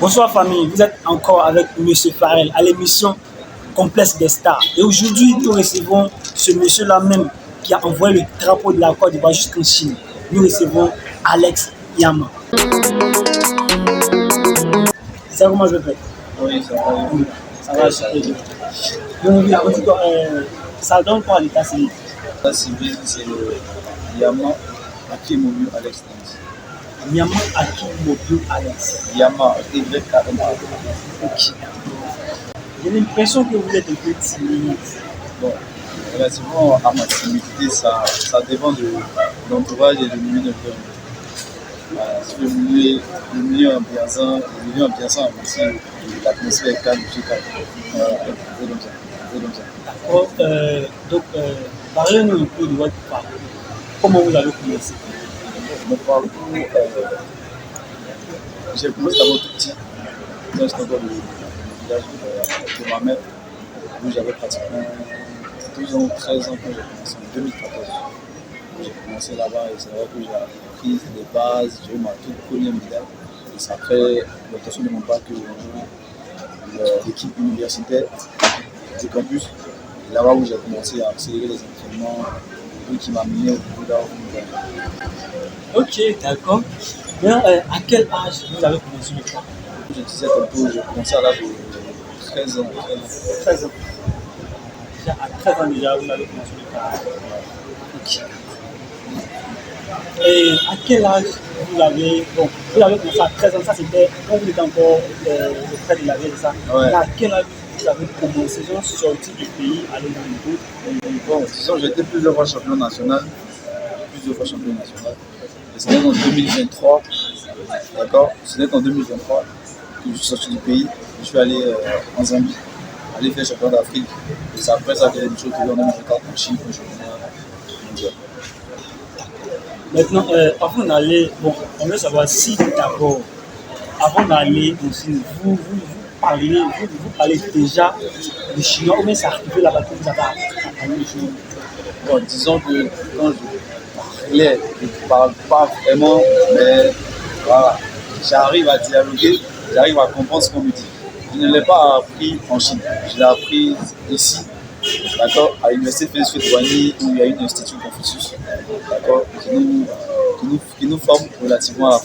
Bonsoir famille, vous êtes encore avec Monsieur Farel à l'émission Complexe des Stars. Et aujourd'hui, nous recevons ce monsieur-là même qui a envoyé le drapeau de la Côte d'Ivoire jusqu'en Chine. Nous recevons Alex Yama. C'est comment je vais? Oui, ça va. Ça va, super bien. Donc, oui, en tout cas, ça donne quoi à l'état civil? L'état civil, c'est Yama Akimobu Alex. Yama Akimobu Alex. Yama, Y-A-M-A. Ok. J'ai l'impression que vous êtes un peu timide. Bon, relativement à ma timidité, ça dépend de l'entourage et du milieu de l'homme. Si le milieu ambiançant, aussi l'atmosphère est calme, je suis calme. D'accord. Donc, parlez-nous un peu de votre parcours. Comment vous avez commencé? Mon parcours, j'ai commencé d'abord tout petit. Quand j'étais encore le village de ma mère, où j'avais pratiquement 12 ans, 13 ans quand j'ai commencé en 2014. J'ai commencé là-bas et c'est vrai que j'ai appris les bases, j'ai eu ma toute première médaille. Et c'est après l'obtention de mon bac que j'ai rejoint l'équipe universitaire du campus. Et là-bas où j'ai commencé à accélérer les entraînements, qui m'a mené au bout là où Ok, d'accord. D'ailleurs, à quel âge vous avez commencé le sport? je disais tantôt, j'ai commencé à l'âge de 13 ans. 13 ans. Déjà, à 13 ans déjà, vous avez commencé le sport. Ok. Et à quel âge vous avez commencé à 13 ans, ça c'était quand vous étiez encore auprès de la vie, c'est ça? Ouais. Et à quel âge vous avez commencé, sorti du pays, aller dans le groupe? Bon, disons, j'ai été plusieurs fois champion national. Et c'était en 2023, d'accord? C'était en 2023 que je suis sorti du pays. Je suis allé en Zambie, aller faire champion d'Afrique. Et c'est après ça que j'ai retrouvé en 2024 en Chine, au championnat mondial. Maintenant, avant d'aller, bon, on veut savoir si d'abord, avant d'aller en Chine, vous parlez déjà le chinois ou bien c'est arrivé là-bas que vous avez appris le chinois? Bon, disons que quand je ne parle pas vraiment, mais voilà, j'arrive à dialoguer, j'arrive à comprendre ce qu'on me dit. Je ne l'ai pas appris en Chine, je l'ai appris ici, d'accord, à l'université Félix Houphouët-Boigny où il y a une institut Confucius, d'accord, qui nous forme relativement à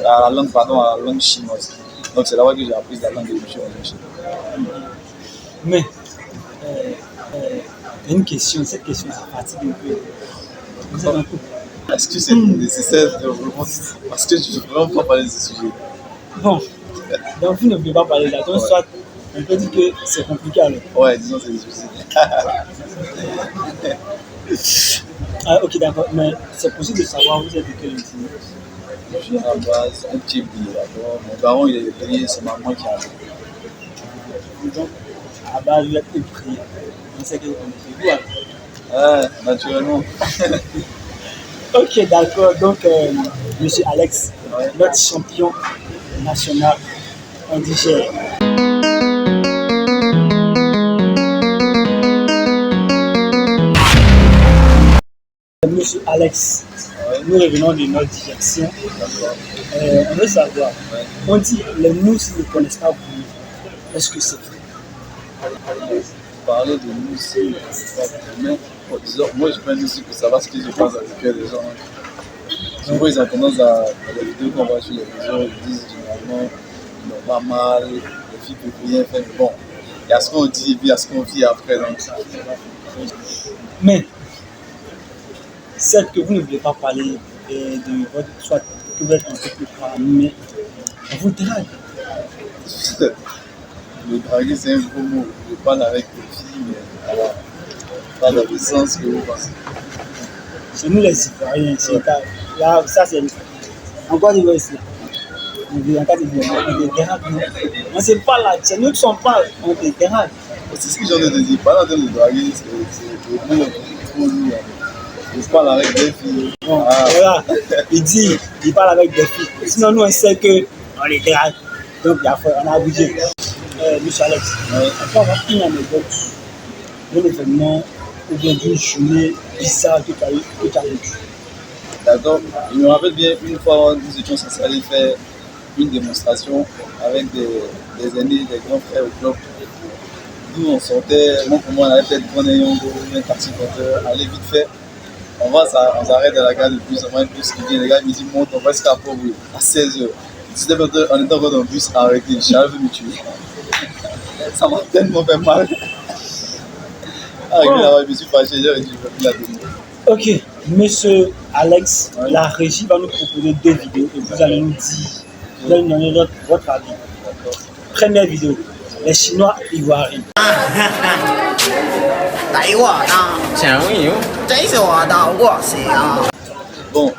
la langue chinoise. Donc c'est là-bas que j'ai appris la langue de l'Égypte en Chine. Mais, une question, cette question, ça fatigue un peu. Vous êtes un peu. Est-ce que c'est nécessaire de répondre? Parce que je ne veux vraiment pas parler de ce sujet. Bon, donc vous ne pouvez pas parler de ça. Donc, soit on peut dire que c'est compliqué alors. Ouais, disons c'est difficile. Ah, ok, d'accord. Mais c'est possible de savoir vous êtes de quelle origine? Je suis à la base un petit pays, d'accord. Mon baron il est payé, c'est maman qui a. Donc, à la base, vous êtes prié. On sait que vous connaissez vous. Ouais, naturellement. Ok, d'accord. Donc, monsieur Alex, Ouais. notre champion national indigène. Monsieur Alex, Ouais. nous revenons de notre direction. D'accord. On veut savoir, Ouais. on dit les mousses ne connaissent pas vous. Est-ce que c'est vrai? Parler de nous, c'est pas vraiment. Bon, disons, moi je pense aussi que ça va ce que je pense à cœur des gens. Souvent ils ont tendance à les vidéos qu'on voit sur les réseaux, ils disent généralement ils n'ont pas mal, les filles ne peuvent rien faire. Bon, il y a ce qu'on dit et puis il y a ce qu'on vit après. Donc. Mais, certes que vous ne voulez pas parler de votre soit que vous êtes en couple, mais on vous drague. Le draguer, c'est un gros mot. Je parle avec les filles, mais voilà, pas dans le sens que vous pensez. Chez nous, les Ivoiriens, c'est pas. Là, ça, c'est. Encore une fois ici. On dit, en cas de on te drague, non. On ne sait pas là. C'est nous qui sommes pas. On te drague. C'est ce que j'en ai de dire. Pas en train de draguer, c'est le mot trop lourd. Je parle avec des filles. Bon, voilà. Il parle avec des filles. Sinon, nous, on sait qu'on les drague. Donc, on a bougé. Monsieur Alex, on peut avoir une anecdote d'un événement ou bien d'une journée bizarre que tu as vécu. D'accord. Je me rappelle bien, une fois, nous étions censés aller faire une démonstration avec des aînés, des grands frères au club. Nous, on sortait, moi pour moi, on allait peut-être prendre un yongo, un taxi porteur, aller vite fait. On s'arrête à la gare de bus, on voit un bus qui vient, les gars me disent monte, on va jusqu'à Pau-Bruy, à 16h. 19h, on était encore dans le bus arrêté, Charles veut me tuer. Ça m'a tellement fait mal. Arrivé là-bas, je me suis fâché, j'ai dit, je ne peux plus la donner. Ok, monsieur Alex, la régie va nous proposer 2 vidéos et vous allez nous dire, vous allez nous donner votre avis. Première vidéo, les Chinois ivoiriens. Bon,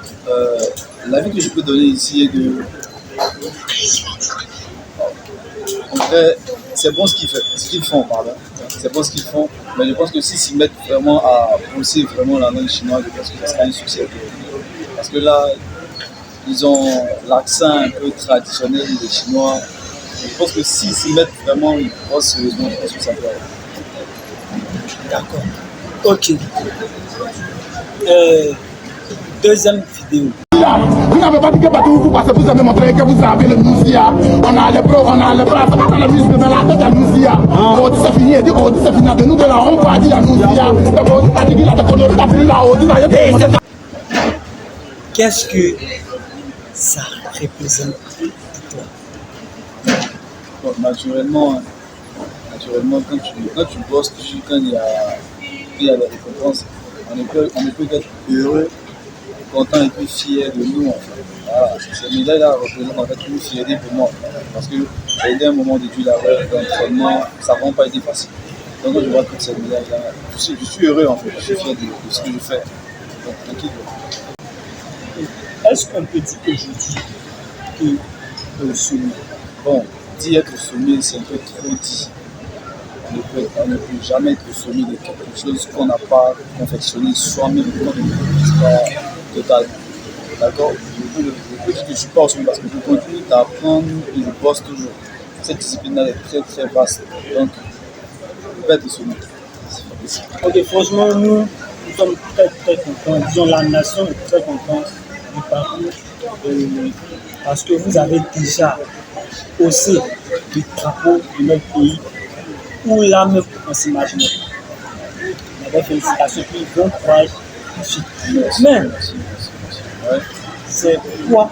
l'avis que je peux donner ici est que en vrai, c'est bon ce qu'ils font, pardon. C'est bon ce qu'ils font, mais je pense que s'ils s'y mettent vraiment à pousser vraiment la langue chinoise, je pense que ce sera un succès. Parce que là, ils ont l'accent un peu traditionnel des Chinois. Je pense que s'ils s'y mettent vraiment, ils pensent sérieusement, je pense que ça peut aller. D'accord. Ok. Deuxième vidéo. Vous n'avez pas dit que Batou parce que vous avez montré que vous avez le Mousia. On a les bras, on a les bras, on a la musique dans la tête à Mousia. On dit c'est fini, on dit c'est fini, de nous de là, on va dire à Mousia. Qu'est-ce que ça représente pour toi? Bon, naturellement, quand tu bosses, quand il y a des récompenses, on ne peut qu'être heureux, content et puis fier de nous. En fait. Voilà, ces médailles-là représentent en fait une fierté pour moi. Parce que ça a été un moment d'études d'entraînement, ça n'a vraiment pas été facile. Donc quand je vois toutes ces médailles-là, je suis heureux en fait, je suis fier de ce que je fais. Donc tranquille. Est-ce qu'on peut dire aujourd'hui que le sommet? Bon, dire être au sommet, c'est un peu trop dit. On ne peut jamais être au sommet de quelque chose qu'on n'a pas confectionné soi-même, qu'on ne maîtrise pas totalement. D'accord? Je peux dire que je ne suis pas au sommet parce que je continue d'apprendre et je bosse toujours. Cette discipline-là est très très vaste. Donc, je peux être au sommet. Ok, franchement, nous sommes très très contents. Disons, la nation est très contente du parcours parce que vous avez déjà haussé le drapeau de notre pays où là même on s'imaginait. Mais félicitations, puis bon courage tout de suite. Mais c'est quoi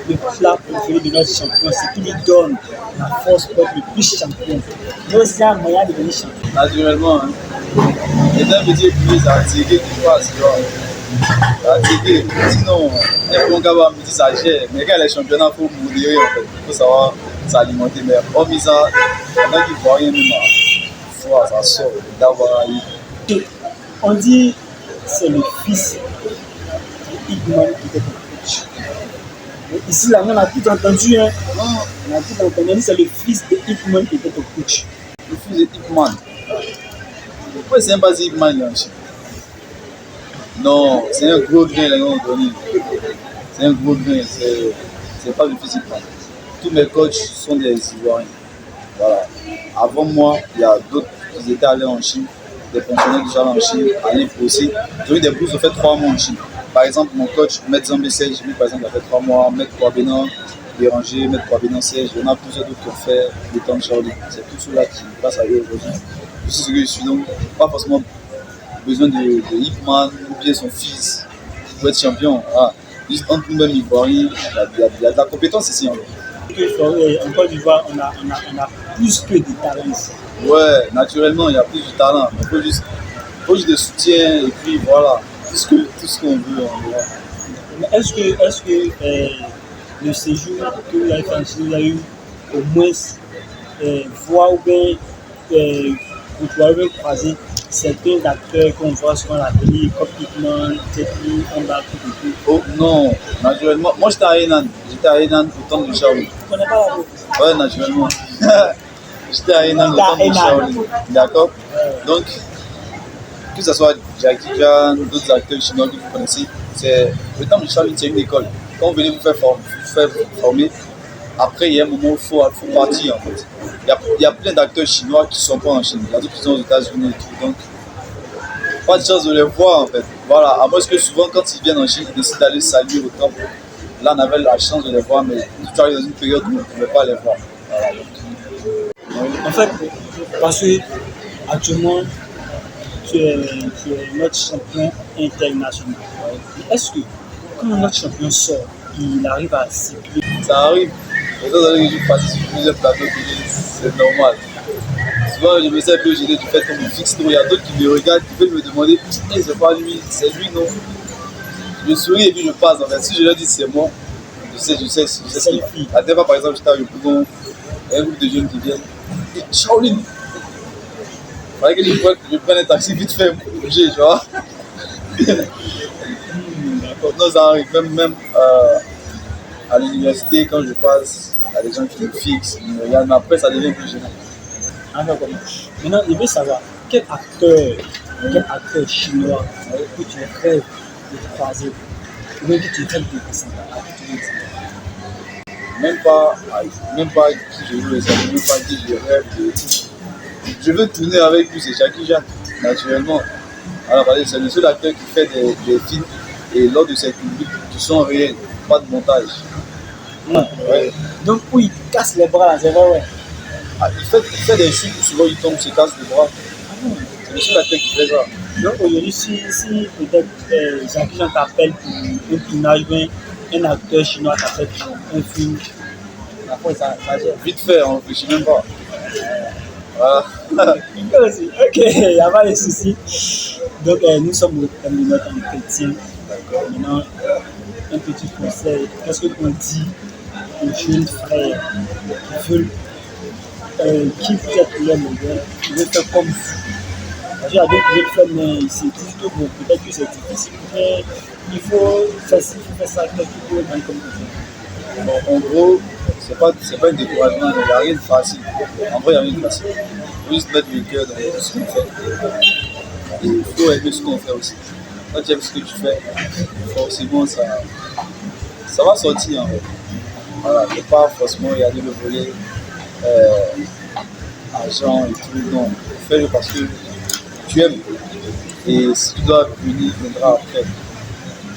le plat préféré de notre champion? C'est qui lui donne la force pour être le plus champion. Nous aussi, un moyen de devenir champion. Naturellement, hein. Et d'un petit plus à tirer qui passe, à tirer. Sinon, un bon gars va me dire ça gère. Mais quand les championnats, il faut mourir en fait. Il faut savoir s'alimenter. Mais hormis ça, il y en a qui ne voient rien même à fois, ça sort d'avoir eu. On dit que c'est le fils de Igman qui était ton coach. Mais ici, là, on a tout entendu. Hein. On a tout entendu. On dit que c'est le fils de Igman qui était ton coach. Le fils de Igman. Pourquoi c'est un pas Igman là? Non, c'est un gros grain, les gars, donné. C'est un gros grain, c'est pas le fils d'Igman. Tous mes coachs sont des Ivoiriens. Voilà. Avant moi, il y a d'autres qui étaient allés en Chine, des fonctionnaires déjà en Chine, allés aussi. J'ai eu des bourses, j'ai fait 3 mois en Chine. Par exemple, mon coach, Maître Zambé-Serge, lui par exemple, il a fait 3 mois, Maître Kouabénan, Béranger, Maître Kouabénan-Serge, il y en a plusieurs d'autres qui ont fait le temps de Charlie. C'est tout cela qui passe à eux aujourd'hui. Je suis ce que je suis, donc pas forcément besoin de Ipman ou bien son fils pour être champion. Ah, juste entre nous-mêmes Ivoiriens, il y a de la compétence ici. En Côte d'Ivoire, on a plus que de talent ici. Ouais, naturellement, il y a plus de talent. Il faut juste de soutien et puis voilà, tout ce qu'on veut. Mais est-ce que le séjour que vous avez fait en Chine, vous avez eu au moins voir ou bien vous pouvez croiser certains acteurs qu'on voit souvent à la télé, comme Hitman, Tetli, Amba, tout. Oh non, naturellement. Moi j'étais à Henan au temps de Shaolin. Tu connais pas la route? Ouais, naturellement. J'étais à Henan au temps de Shaolin. D'accord? Donc, que ce soit Jackie Chan, d'autres acteurs chinois que vous connaissez, le temps de Shaolin, c'est une école. Quand vous venez vous faire former, après il y a un moment où il faut partir en fait. Il y a plein d'acteurs chinois qui ne sont pas en Chine. Il y a d'autres qui sont aux États-Unis et tout. Donc, pas de chance de les voir en fait. Voilà, à moins que souvent quand ils viennent en Chine, ils décident d'aller saluer au temple. Là, on avait la chance de les voir, mais tu arrives dans une période où on ne pouvait pas les voir. Voilà, donc, En fait, parce que actuellement, tu es notre champion international. Est-ce que quand notre champion sort, il arrive à cibler? ça arrive. Étant donné que je passe sur plusieurs plateaux télé, c'est normal. Souvent, je me sens un peu gêné du fait qu'on me fixe. Il y a d'autres qui me regardent, qui veulent me demander hey, c'est pas lui, c'est lui, non. Je souris et puis je passe. En fait. Si je leur dis c'est moi, je sais ce qu'il fait. La dernière fois, par exemple, j'étais avec le Pougon, un groupe de jeunes qui viennent. Et Shaolin! Il fallait que je prenne un taxi vite fait pour bouger, tu vois. Non, ça arrive. Même à l'université, quand je passe, il y a des gens qui me fixent, qui me regardent, mais après, ça devient plus gênant. Maintenant, je veux savoir, quel acteur chinois que tu rêves de croiser, ou bien que tu rêves de descendre, à qui tu veux descendre? Même pas qui je veux, ça même pas qui je rêve de. Je veux tourner avec lui, c'est Jackie Chan, naturellement. Alors, c'est le seul acteur qui fait des films et lors de ses publics qui sont réels, pas de montage. Ouais. Donc, où il casse les bras, c'est vrai, ouais. Ah, il fait des chutes où souvent il tombe, se casse les bras. C'est le seul acteur qui fait ça. Donc, aujourd'hui, si peut-être Jackie Chan t'appelle pour un tournage, bien, un acteur chinois t'appelle pour un film, après ça gère. Vite fait, on ne réfléchit même pas. Voilà. Ok, il n'y a pas de souci. Donc, nous sommes au terme de notre entretien. Maintenant, un petit conseil. Qu'est-ce que qu'on dit aux jeunes frères qui peut-être leur modèle, qui veulent faire comme vous? Parce qu'il y a d'autres qui veulent faire, mais ils se disent que bon, peut-être que c'est difficile, mais il faut faire ci, il faut faire ça, quelque chose comme ça. Bon, en gros, c'est pas un découragement, il n'y a rien de facile. En vrai, il n'y a rien de facile. Il faut juste mettre le cœur dans ce qu'on fait. Et il faut aimer ce qu'on fait aussi. Quand tu aimes ce que tu fais, forcément, ça va sortir en fait. Voilà, il ne faut pas forcément regarder le volet argent et tout. Non, fais-le parce que tu aimes. Et si tu dois venir, il viendra après.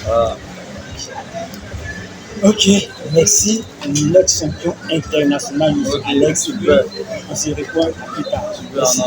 Voilà. Ok, merci. Notre champion international, M. Ok, Alex. super. On se revoit plus tard. Super, Merci.